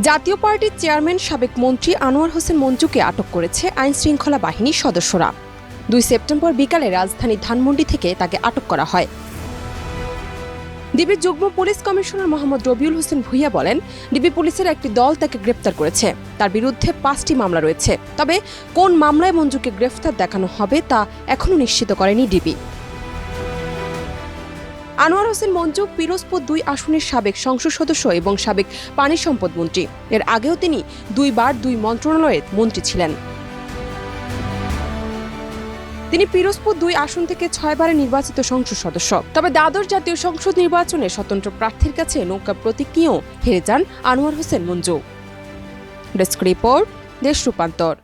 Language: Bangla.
জাতীয় পার্টির চেয়ারম্যান সাবেক মন্ত্রী আনোয়ার হোসেন মঞ্জুকে আটক করেছে আইনশৃঙ্খলা বাহিনীর সদস্যরা। 2 সেপ্টেম্বর বিকালে রাজধানী ধানমন্ডি থেকে তাকে আটক করা হয়। ডিবির যুগ্ম পুলিশ কমিশনার মোহাম্মদ রবিউল হোসেন ভূঁইয়া বলেন, ডিবি পুলিশের একটি দল তাকে গ্রেফতার করেছে। তার বিরুদ্ধে 5টি মামলা রয়েছে। তবে কোন মামলায় মঞ্জুকে গ্রেফতার দেখানো হবে তা এখনও নিশ্চিত করেনি ডিবি। আনোয়ার হোসেন মঞ্জু পিরোজপুর 2 আসনের সাবেক সংসদ সদস্য এবং সাবেক পানি সম্পদ মন্ত্রী। এর আগেও তিনি 2 বার 2 মন্ত্রণালয়ের মন্ত্রী ছিলেন। তিনি পিরোজপুর 2 আসন থেকে 6 বারে নির্বাচিত সংসদ সদস্য। তবে দ্বাদশ জাতীয় সংসদ নির্বাচনে স্বতন্ত্র প্রার্থীর কাছে নৌকা প্রতীক নিয়েও হেরে যান আনোয়ার হোসেন মঞ্জু। ডেস্ক রিপোর্ট, দেশ রূপান্তর।